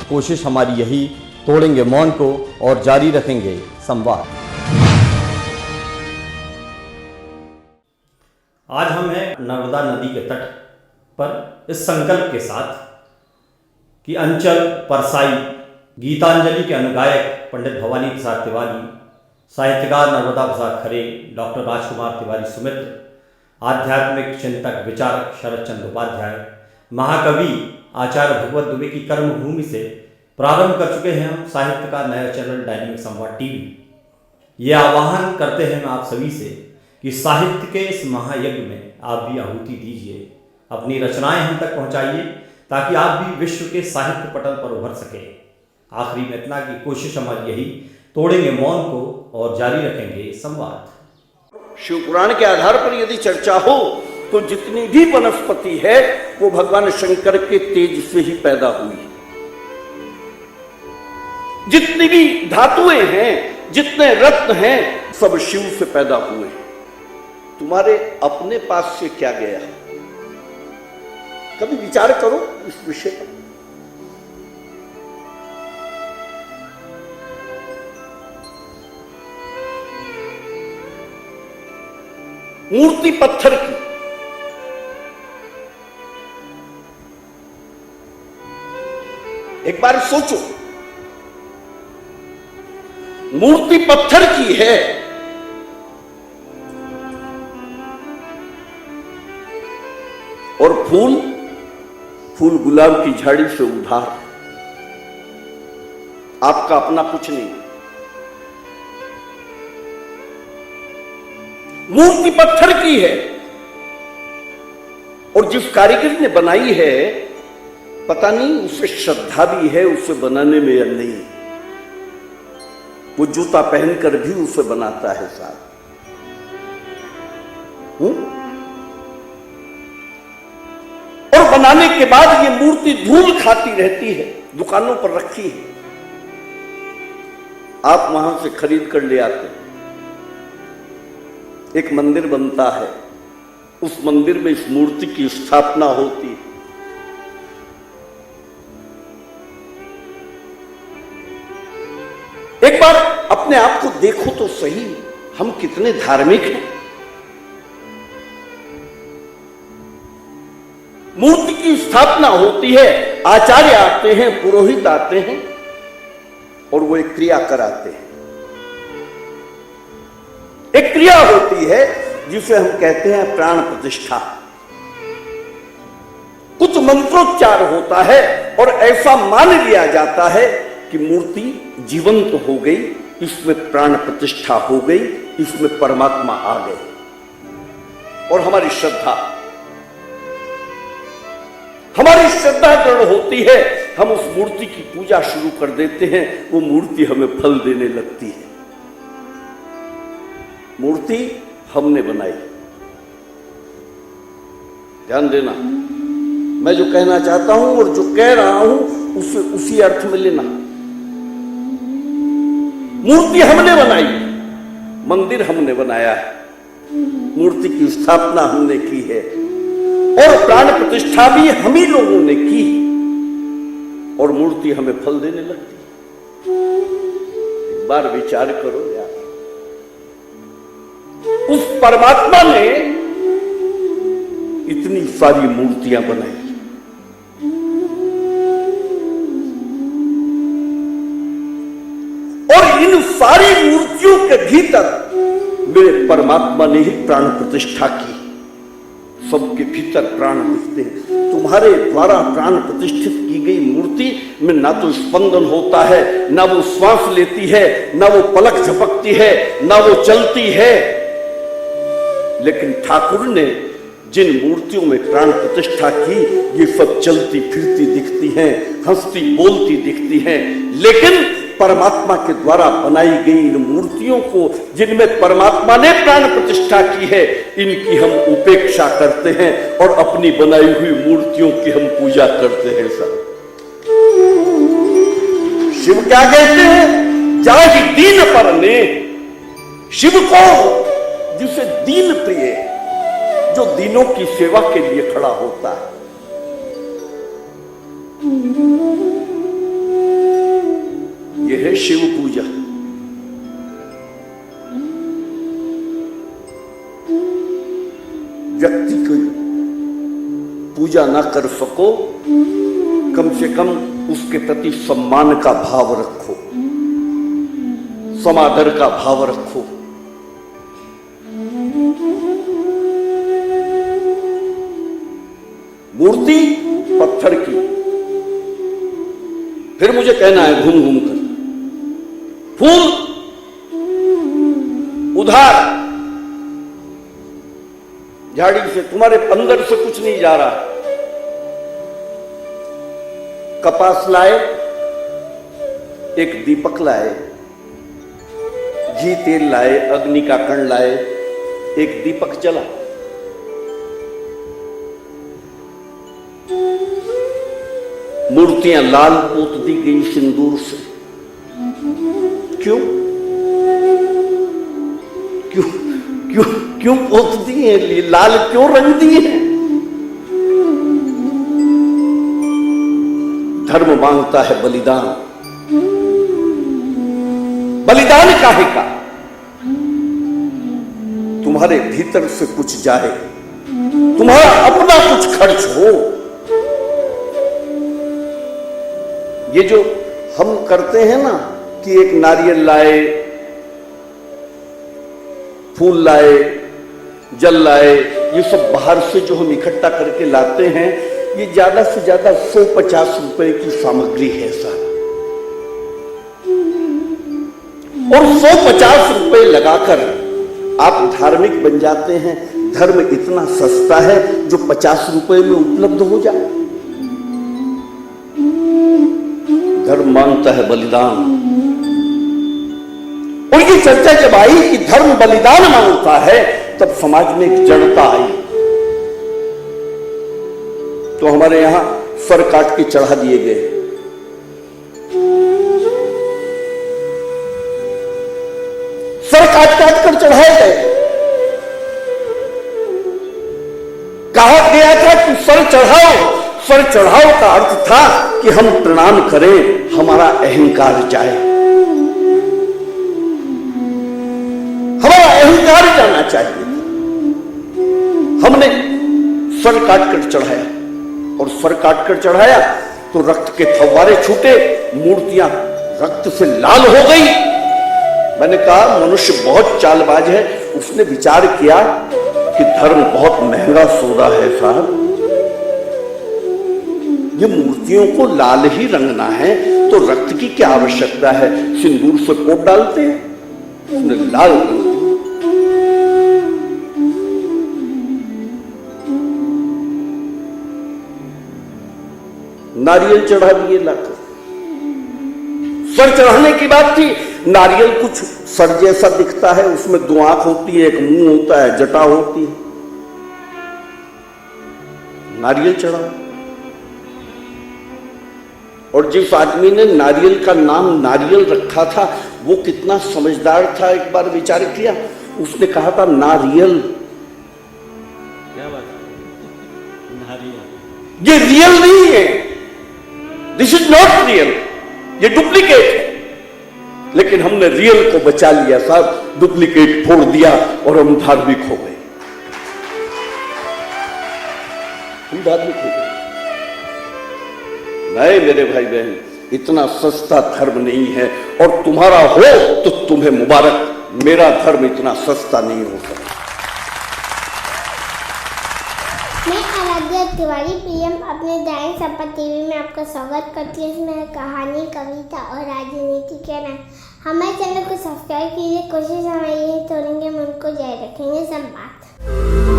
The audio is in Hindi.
कोशिश हमारी यही, तोड़ेंगे मौन को और जारी रखेंगे संवाद। आज हम हैं नर्मदा नदी के तट पर इस संकल्प के साथ कि अंचल परसाई गीतांजलि के अनुगायक पंडित भवानी प्रसाद तिवारी, साहित्यकार नर्मदा प्रसाद खरे, डॉक्टर राजकुमार तिवारी सुमित्र, आध्यात्मिक चिंतक विचारक शरद चंद्र उपाध्याय, महाकवि आचार्य भगवत दुबे की कर्मभूमि से प्रारंभ कर चुके हैं हम साहित्य का नया चैनल डायनेमिक संवाद टीवी। ये आह्वान करते हैं मैं आप सभी से कि साहित्य के इस महायज्ञ में आप भी आहुति दीजिए, अपनी रचनाएं हम तक पहुंचाइए ताकि आप भी विश्व के साहित्य पटल पर उभर सके। आखिरी में इतना की कोशिश हमारी यही, तोड़ेंगे मौन को और जारी रखेंगे संवाद। शिव पुराण के आधार पर यदि चर्चा हो तो जितनी भी वनस्पति है वो भगवान शंकर के तेज से ही पैदा हुई। जितनी भी धातुएं हैं, जितने रत्न हैं, सब शिव से पैदा हुए। तुम्हारे अपने पास से क्या गया? कभी विचार करो इस विषय पर। मूर्ति पत्थर की, एक बार सोचो, मूर्ति पत्थर की है और फूल गुलाब की झाड़ी से उधार, आपका अपना कुछ नहीं। मूर्ति पत्थर की है और जिस कारीगर ने बनाई है पता नहीं उसे श्रद्धा भी है उसे बनाने में या नहीं। वो जूता पहनकर भी उसे बनाता है साहब। और बनाने के बाद ये मूर्ति धूल खाती रहती है, दुकानों पर रखी है, आप वहां से खरीद कर ले आते। एक मंदिर बनता है, उस मंदिर में इस मूर्ति की स्थापना होती है। एक बार अपने आप को देखो तो सही, हम कितने धार्मिक हैं। मूर्ति की स्थापना होती है, आचार्य आते हैं, पुरोहित आते हैं और वो एक क्रिया कराते हैं। एक क्रिया होती है जिसे हम कहते हैं प्राण प्रतिष्ठा। कुछ मंत्रोच्चार होता है और ऐसा मान लिया जाता है कि मूर्ति जीवंत हो गई, इसमें प्राण प्रतिष्ठा हो गई, इसमें परमात्मा आ गए। और हमारी श्रद्धा दृढ़ होती है, हम उस मूर्ति की पूजा शुरू कर देते हैं, वो मूर्ति हमें फल देने लगती है। मूर्ति हमने बनाई। ध्यान देना, मैं जो कहना चाहता हूं और जो कह रहा हूं उसे उसी अर्थ में लेना। मूर्ति हमने बनाई, मंदिर हमने बनाया है, मूर्ति की स्थापना हमने की है और प्राण प्रतिष्ठा भी हम ही लोगों ने की और मूर्ति हमें फल देने लगती है। एक बार विचार करो यार, उस परमात्मा ने इतनी सारी मूर्तियां बनाई और इन सारी मूर्तियों के भीतर मेरे परमात्मा ने ही प्राण प्रतिष्ठा की। सबके भीतर प्राण दिखते हैं। तुम्हारे द्वारा प्राण प्रतिष्ठित की गई मूर्ति में ना तो स्पंदन होता है, ना वो श्वास लेती है, ना वो पलक झपकती है, ना वो चलती है। लेकिन ठाकुर ने जिन मूर्तियों में प्राण प्रतिष्ठा की, ये सब चलती फिरती दिखती हैं, हंसती बोलती दिखती हैं। लेकिन परमात्मा के द्वारा बनाई गई इन मूर्तियों को, जिनमें परमात्मा ने प्राण प्रतिष्ठा की है, इनकी हम उपेक्षा करते हैं और अपनी बनाई हुई मूर्तियों की हम पूजा करते हैं। सर शिव क्या कहते हैं? जाहि दीन पर ने। शिव को जिसे दीन प्रिय, जो दीनों की सेवा के लिए खड़ा होता है। है शिव पूजा। व्यक्ति को पूजा ना कर सको, कम से कम उसके प्रति सम्मान का भाव रखो, समादर का भाव रखो। मूर्ति पत्थर की, फिर मुझे कहना है घूम घूम कर, फूल उधार, झाड़ी से, तुम्हारे अंदर से कुछ नहीं जा रहा। कपास लाए, एक दीपक लाए, घी तेल लाए, अग्नि का कण लाए, एक दीपक जला। मूर्तियां लाल पोत दी गई सिंदूर से। क्यों क्यों क्यों क्यों पोत दी है, लाल क्यों रंग दिए हैं? धर्म मांगता है बलिदान। बलिदान काहे का? तुम्हारे भीतर से कुछ जाए, तुम्हारा अपना कुछ खर्च हो। ये जो हम करते हैं ना कि एक नारियल लाए, फूल लाए, जल लाए, ये सब बाहर से जो हम इकट्ठा करके लाते हैं, ये ज्यादा से ज्यादा 150 रुपए की सामग्री है साहब। और 150 रुपए लगाकर आप धार्मिक बन जाते हैं। धर्म इतना सस्ता है जो 50 रुपए में उपलब्ध हो जाए। धर्म मांगता है बलिदान। और ये चर्चा जब आई कि धर्म बलिदान मांगता है, तब समाज में एक जड़ता आई। तो हमारे यहां सर काट के चढ़ा दिए गए। सर काट काट कर चढ़ाए गए। कहा गया था कि सर चढ़ाओ। सर चढ़ाओ का अर्थ था कि हम प्रणाम करें, हमारा अहंकार जाए, हमारा अहंकार जाना चाहिए। हमने सर काट कर चढ़ाया, और सर काट कर चढ़ाया तो रक्त के फव्वारे छूटे, मूर्तियां रक्त से लाल हो गई। मैंने कहा मनुष्य बहुत चालबाज है। उसने विचार किया कि धर्म बहुत महंगा सौदा है साहब। ये मूर्तियों को लाल ही रंगना है तो रक्त की क्या आवश्यकता है? सिंदूर से पोत डालते हैं, उसने लाल रंग दिया। नारियल चढ़ा दिए लाकर। सर चढ़ाने की बात थी। नारियल कुछ सर जैसा दिखता है, उसमें 2 आंख होती है, एक मुंह होता है, जटा होती है। नारियल चढ़ा। और जिस आदमी ने नारियल का नाम नारियल रखा था, वो कितना समझदार था, एक बार विचार किया। उसने कहा था नारियल। क्या बात है? नारियल ये रियल नहीं है, दिस इज नॉट रियल, ये डुप्लीकेट है। लेकिन हमने रियल को बचा लिया साहब, डुप्लीकेट फोड़ दिया और हम धार्मिक हो गए। हम धार्मिक हो गए। नहीं मेरे भाई बहन, इतना सस्ता धर्म नहीं है। और तुम्हारा हो तो तुम्हें मुबारक, मेरा धर्म इतना सस्ता नहीं हो सकता। मैं आराध्या तिवारी पीएम अपने दैनिक सपा टीवी में आपका स्वागत करती हूँ। इसमें कहानी, कविता और राजनीति कहना है। हमारे चैनल को सब्सक्राइब कीजिए। कोशिश हमारी यही तोड़ेंगे, मन को जारी रखेंगे। संवाद।